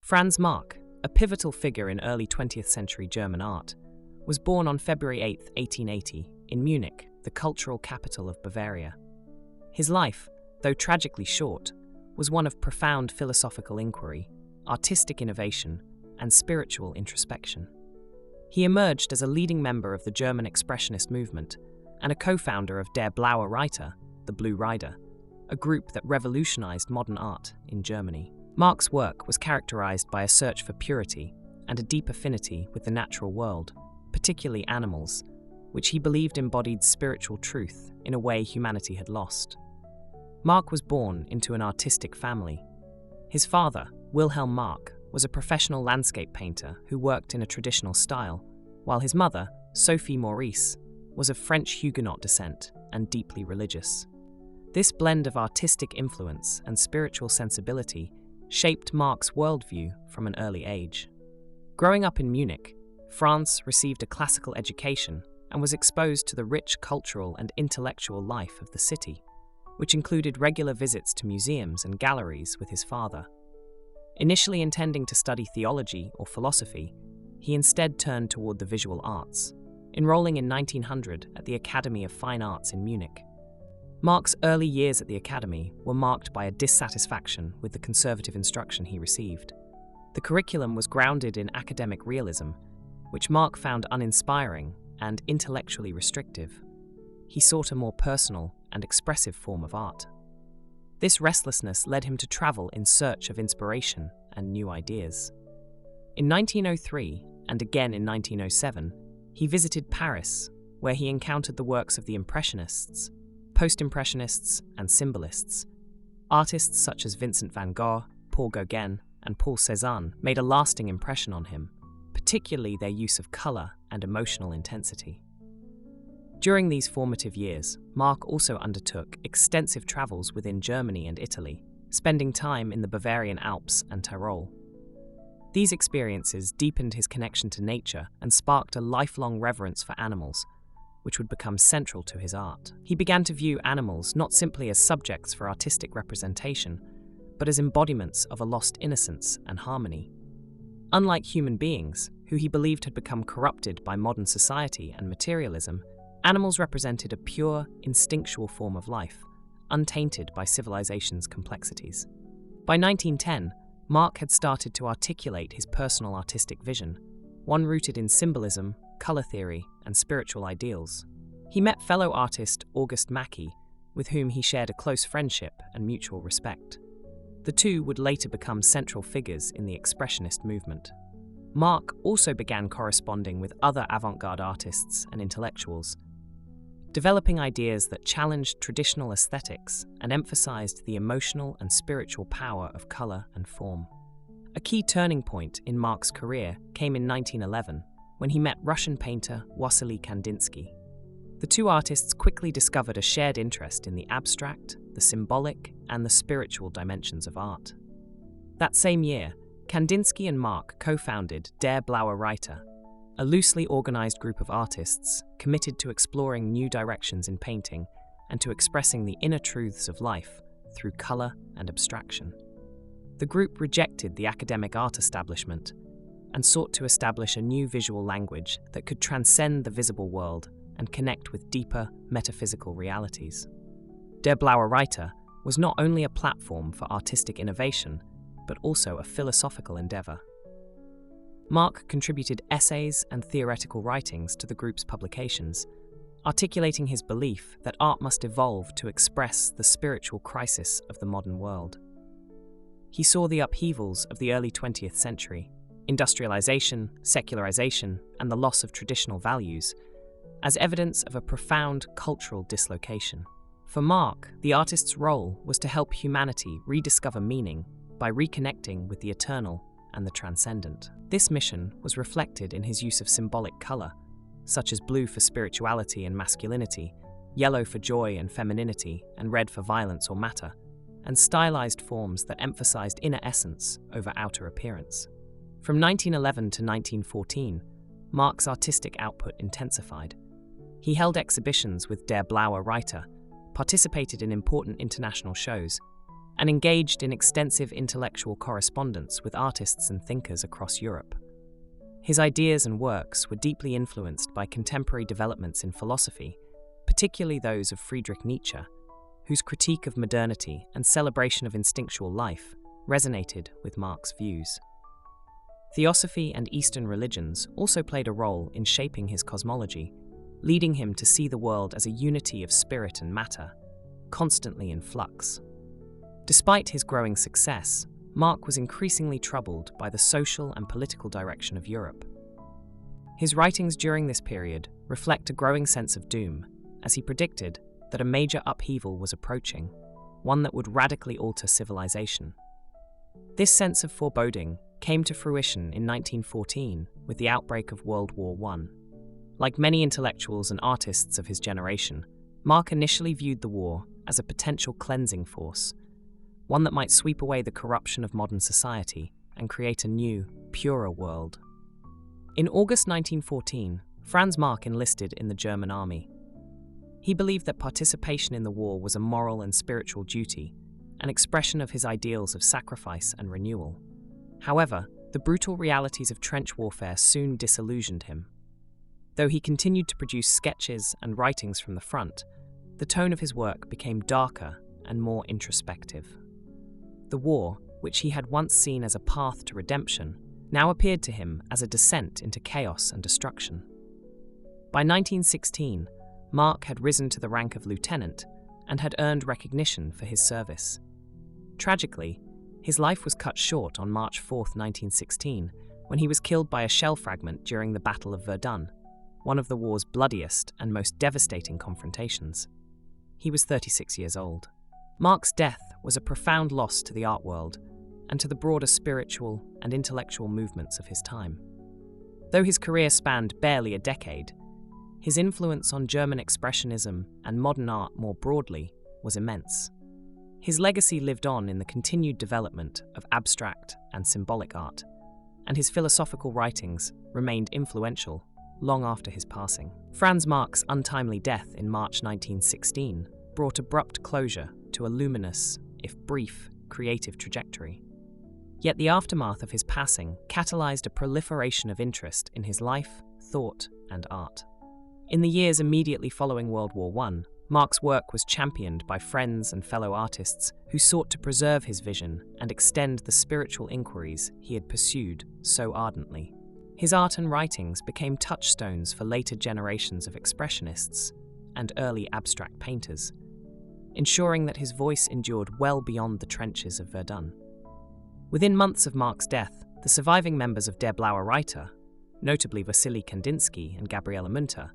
Franz Marc, a pivotal figure in early 20th century German art, was born on February 8, 1880, in Munich, the cultural capital of Bavaria. His life, though tragically short, was one of profound philosophical inquiry, artistic innovation, and spiritual introspection. He emerged as a leading member of the German Expressionist movement and a co-founder of Der Blaue Reiter, the Blue Rider, a group that revolutionized modern art in Germany. Marc's work was characterized by a search for purity and a deep affinity with the natural world, particularly animals, which he believed embodied spiritual truth in a way humanity had lost. Marc was born into an artistic family. His father, Wilhelm Marc, was a professional landscape painter who worked in a traditional style, while his mother, Sophie Maurice, was of French Huguenot descent and deeply religious. This blend of artistic influence and spiritual sensibility shaped Marc's worldview from an early age. Growing up in Munich, Franz received a classical education and was exposed to the rich cultural and intellectual life of the city, which included regular visits to museums and galleries with his father. Initially intending to study theology or philosophy, he instead turned toward the visual arts, enrolling in 1900 at the Academy of Fine Arts in Munich. Marc's early years at the Academy were marked by a dissatisfaction with the conservative instruction he received. The curriculum was grounded in academic realism, which Marc found uninspiring and intellectually restrictive. He sought a more personal and expressive form of art. This restlessness led him to travel in search of inspiration and new ideas. In 1903, and again in 1907, he visited Paris, where he encountered the works of the Impressionists, Post-Impressionists, and Symbolists. Artists such as Vincent van Gogh, Paul Gauguin, and Paul Cézanne made a lasting impression on him, particularly their use of color and emotional intensity. During these formative years, Marc also undertook extensive travels within Germany and Italy, spending time in the Bavarian Alps and Tyrol. These experiences deepened his connection to nature and sparked a lifelong reverence for animals, which would become central to his art. He began to view animals not simply as subjects for artistic representation, but as embodiments of a lost innocence and harmony. Unlike human beings, who he believed had become corrupted by modern society and materialism, animals represented a pure, instinctual form of life, untainted by civilization's complexities. By 1910, Marc had started to articulate his personal artistic vision, one rooted in symbolism, color theory, and spiritual ideals. He met fellow artist August Macke, with whom he shared a close friendship and mutual respect. The two would later become central figures in the Expressionist movement. Marc also began corresponding with other avant-garde artists and intellectuals, developing ideas that challenged traditional aesthetics and emphasized the emotional and spiritual power of color and form. A key turning point in Marc's career came in 1911, when he met Russian painter Wassily Kandinsky. The two artists quickly discovered a shared interest in the abstract, the symbolic, and the spiritual dimensions of art. That same year, Kandinsky and Marc co-founded Der Blaue Reiter, a loosely organized group of artists committed to exploring new directions in painting and to expressing the inner truths of life through color and abstraction. The group rejected the academic art establishment and sought to establish a new visual language that could transcend the visible world and connect with deeper metaphysical realities. Der Blaue Reiter was not only a platform for artistic innovation, but also a philosophical endeavor. Marc contributed essays and theoretical writings to the group's publications, articulating his belief that art must evolve to express the spiritual crisis of the modern world. He saw the upheavals of the early 20th century, industrialization, secularization, and the loss of traditional values, as evidence of a profound cultural dislocation. For Marc, the artist's role was to help humanity rediscover meaning by reconnecting with the eternal and the transcendent. This mission was reflected in his use of symbolic color, such as blue for spirituality and masculinity, yellow for joy and femininity, and red for violence or matter, and stylized forms that emphasized inner essence over outer appearance. From 1911 to 1914, Marc's artistic output intensified. He held exhibitions with Der Blaue Reiter, participated in important international shows, and engaged in extensive intellectual correspondence with artists and thinkers across Europe. His ideas and works were deeply influenced by contemporary developments in philosophy, particularly those of Friedrich Nietzsche, whose critique of modernity and celebration of instinctual life resonated with Marc's views. Theosophy and Eastern religions also played a role in shaping his cosmology, leading him to see the world as a unity of spirit and matter, constantly in flux. Despite his growing success, Marc was increasingly troubled by the social and political direction of Europe. His writings during this period reflect a growing sense of doom, as he predicted that a major upheaval was approaching, one that would radically alter civilization. This sense of foreboding came to fruition in 1914 with the outbreak of World War I. Like many intellectuals and artists of his generation, Marc initially viewed the war as a potential cleansing force, one that might sweep away the corruption of modern society and create a new, purer world. In August 1914, Franz Marc enlisted in the German army. He believed that participation in the war was a moral and spiritual duty, an expression of his ideals of sacrifice and renewal. However, the brutal realities of trench warfare soon disillusioned him. Though he continued to produce sketches and writings from the front, the tone of his work became darker and more introspective. The war, which he had once seen as a path to redemption, now appeared to him as a descent into chaos and destruction. By 1916, Marc had risen to the rank of lieutenant and had earned recognition for his service. Tragically, his life was cut short on March 4, 1916, when he was killed by a shell fragment during the Battle of Verdun, one of the war's bloodiest and most devastating confrontations. He was 36 years old. Marc's death was a profound loss to the art world and to the broader spiritual and intellectual movements of his time. Though his career spanned barely a decade, his influence on German Expressionism and modern art more broadly was immense. His legacy lived on in the continued development of abstract and symbolic art, and his philosophical writings remained influential long after his passing. Franz Marc's untimely death in March 1916 brought abrupt closure to a luminous, if brief, creative trajectory. Yet the aftermath of his passing catalyzed a proliferation of interest in his life, thought, and art. In the years immediately following World War I, Marc's work was championed by friends and fellow artists who sought to preserve his vision and extend the spiritual inquiries he had pursued so ardently. His art and writings became touchstones for later generations of expressionists and early abstract painters, ensuring that his voice endured well beyond the trenches of Verdun. Within months of Marc's death, the surviving members of Der Blaue Reiter, notably Wassily Kandinsky and Gabriele Munter,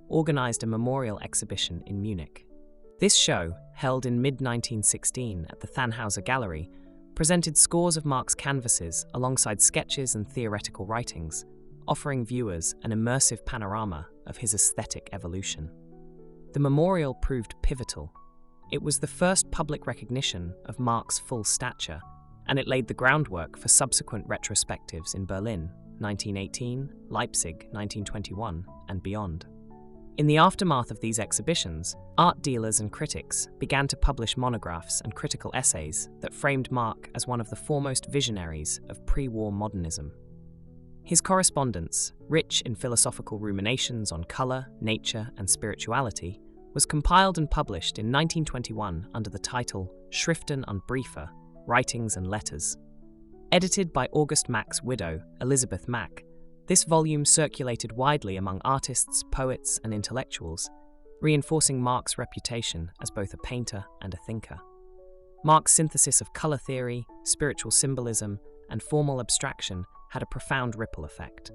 organized a memorial exhibition in Munich. This show, held in mid-1916 at the Tannhauser Gallery, presented scores of Marc's canvases alongside sketches and theoretical writings, offering viewers an immersive panorama of his aesthetic evolution. The memorial proved pivotal. It was the first public recognition of Marc's full stature, and it laid the groundwork for subsequent retrospectives in Berlin, 1918, Leipzig, 1921, and beyond. In the aftermath of these exhibitions, art dealers and critics began to publish monographs and critical essays that framed Marc as one of the foremost visionaries of pre-war modernism. His correspondence, rich in philosophical ruminations on color, nature, and spirituality, was compiled and published in 1921 under the title Schriften und Briefe, Writings and Letters. Edited by August Mac's widow, Elizabeth Mac, this volume circulated widely among artists, poets, and intellectuals, reinforcing Marc's reputation as both a painter and a thinker. Marc's synthesis of color theory, spiritual symbolism, and formal abstraction had a profound ripple effect.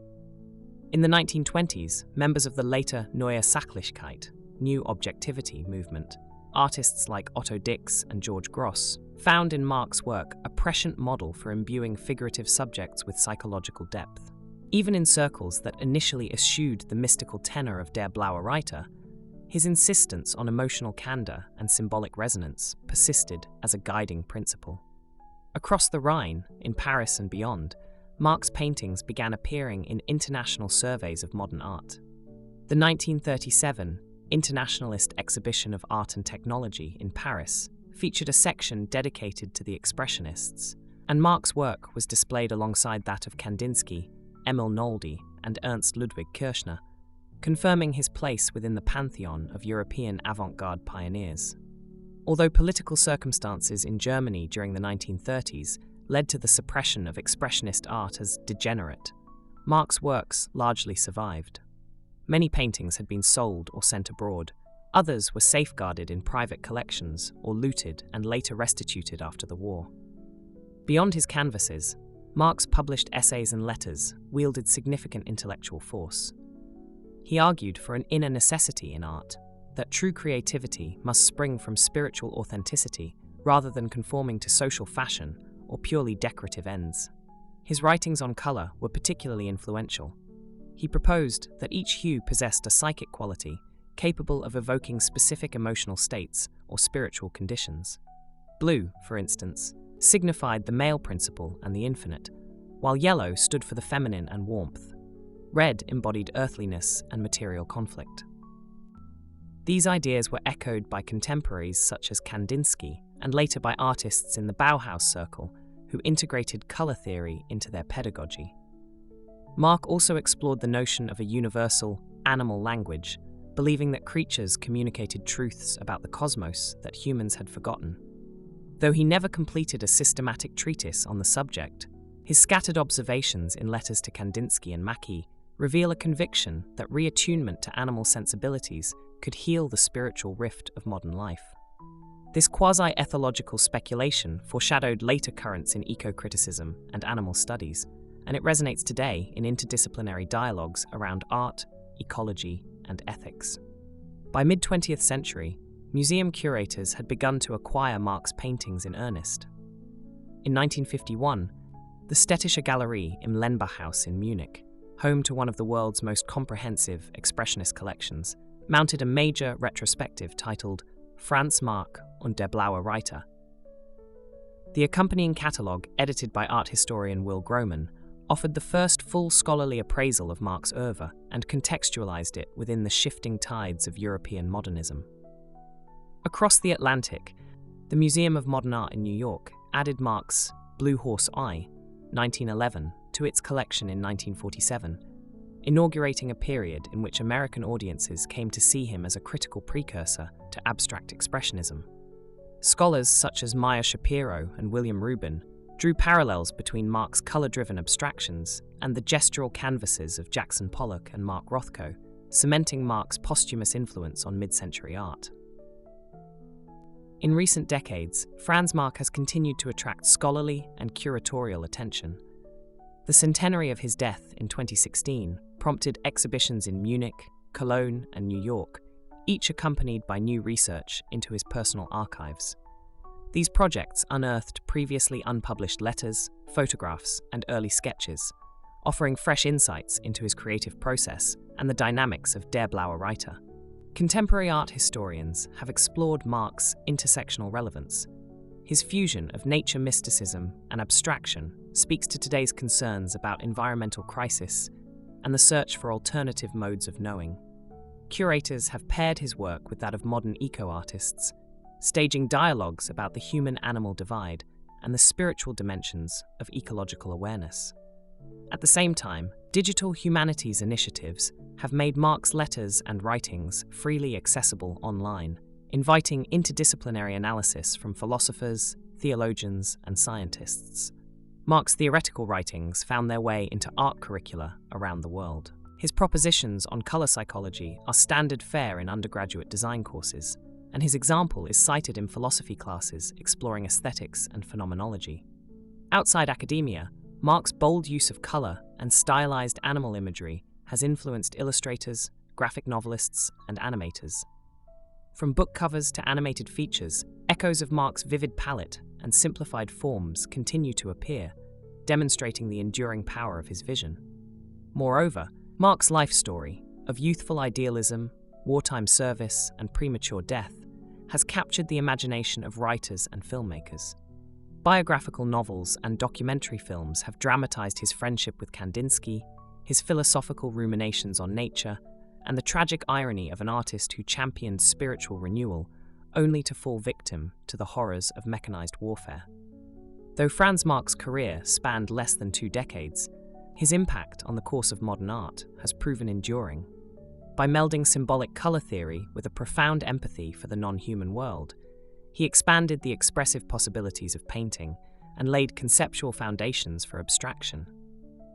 In the 1920s, members of the later Neue Sachlichkeit, New Objectivity movement, artists like Otto Dix and George Gross, found in Marc's work a prescient model for imbuing figurative subjects with psychological depth. Even in circles that initially eschewed the mystical tenor of Der Blaue Reiter, his insistence on emotional candor and symbolic resonance persisted as a guiding principle. Across the Rhine, in Paris and beyond, Marc's paintings began appearing in international surveys of modern art. The 1937 Internationalist Exhibition of Art and Technology in Paris featured a section dedicated to the Expressionists, and Marc's work was displayed alongside that of Kandinsky, Emil Noldi, and Ernst Ludwig Kirchner, confirming his place within the pantheon of European avant-garde pioneers. Although political circumstances in Germany during the 1930s led to the suppression of Expressionist art as degenerate, Marc's works largely survived. Many paintings had been sold or sent abroad. Others were safeguarded in private collections or looted and later restituted after the war. Beyond his canvases, Marc's published essays and letters wielded significant intellectual force. He argued for an inner necessity in art, that true creativity must spring from spiritual authenticity rather than conforming to social fashion or purely decorative ends. His writings on color were particularly influential. He proposed that each hue possessed a psychic quality capable of evoking specific emotional states or spiritual conditions. Blue, for instance, signified the male principle and the infinite, while yellow stood for the feminine and warmth. Red embodied earthliness and material conflict. These ideas were echoed by contemporaries such as Kandinsky and later by artists in the Bauhaus circle who integrated color theory into their pedagogy. Marc also explored the notion of a universal, animal language, believing that creatures communicated truths about the cosmos that humans had forgotten. Though he never completed a systematic treatise on the subject, his scattered observations in letters to Kandinsky and Mackie reveal a conviction that reattunement to animal sensibilities could heal the spiritual rift of modern life. This quasi-ethological speculation foreshadowed later currents in eco-criticism and animal studies, and it resonates today in interdisciplinary dialogues around art, ecology, and ethics. By mid-20th century, museum curators had begun to acquire Marc's paintings in earnest. In 1951, the Städtische Galerie im Lenbachhaus in Munich, home to one of the world's most comprehensive expressionist collections, mounted a major retrospective titled Franz Marc und der Blaue Reiter. The accompanying catalogue, edited by art historian Will Groman, offered the first full scholarly appraisal of Marc's oeuvre and contextualized it within the shifting tides of European modernism. Across the Atlantic, the Museum of Modern Art in New York added Marc's Blue Horse Eye, 1911, to its collection in 1947, inaugurating a period in which American audiences came to see him as a critical precursor to abstract expressionism. Scholars such as Maya Shapiro and William Rubin drew parallels between Marc's color-driven abstractions and the gestural canvases of Jackson Pollock and Mark Rothko, cementing Marc's posthumous influence on mid-century art. In recent decades, Franz Marc has continued to attract scholarly and curatorial attention. The centenary of his death in 2016 prompted exhibitions in Munich, Cologne, and New York, each accompanied by new research into his personal archives. These projects unearthed previously unpublished letters, photographs, and early sketches, offering fresh insights into his creative process and the dynamics of Der Blaue Reiter. Contemporary art historians have explored Marc's intersectional relevance. His fusion of nature mysticism and abstraction speaks to today's concerns about environmental crisis and the search for alternative modes of knowing. Curators have paired his work with that of modern eco-artists, staging dialogues about the human-animal divide and the spiritual dimensions of ecological awareness. At the same time, digital humanities initiatives have made Marc's letters and writings freely accessible online, inviting interdisciplinary analysis from philosophers, theologians, and scientists. Marc's theoretical writings found their way into art curricula around the world. His propositions on color psychology are standard fare in undergraduate design courses, and his example is cited in philosophy classes exploring aesthetics and phenomenology. Outside academia, Marc's bold use of color and stylized animal imagery has influenced illustrators, graphic novelists, and animators. From book covers to animated features, echoes of Marc's vivid palette and simplified forms continue to appear, demonstrating the enduring power of his vision. Moreover, Marc's life story of youthful idealism, wartime service, and premature death has captured the imagination of writers and filmmakers. Biographical novels and documentary films have dramatized his friendship with Kandinsky, his philosophical ruminations on nature, and the tragic irony of an artist who championed spiritual renewal only to fall victim to the horrors of mechanized warfare. Though Franz Marc's career spanned less than 2 decades, his impact on the course of modern art has proven enduring. By melding symbolic color theory with a profound empathy for the non-human world, he expanded the expressive possibilities of painting and laid conceptual foundations for abstraction.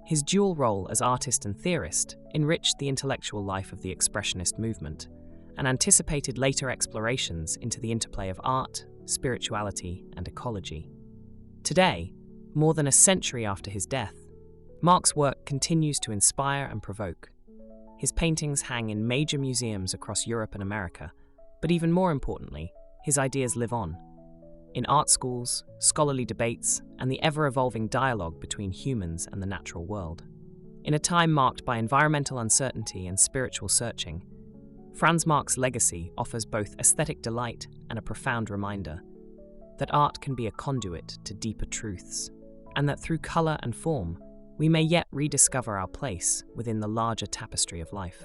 His dual role as artist and theorist enriched the intellectual life of the Expressionist movement and anticipated later explorations into the interplay of art, spirituality, and ecology. Today, more than a century after his death, Marc's work continues to inspire and provoke. His paintings hang in major museums across Europe and America, but even more importantly, his ideas live on. In art schools, scholarly debates, and the ever-evolving dialogue between humans and the natural world. In a time marked by environmental uncertainty and spiritual searching, Franz Marc's legacy offers both aesthetic delight and a profound reminder that art can be a conduit to deeper truths, and that through color and form, we may yet rediscover our place within the larger tapestry of life.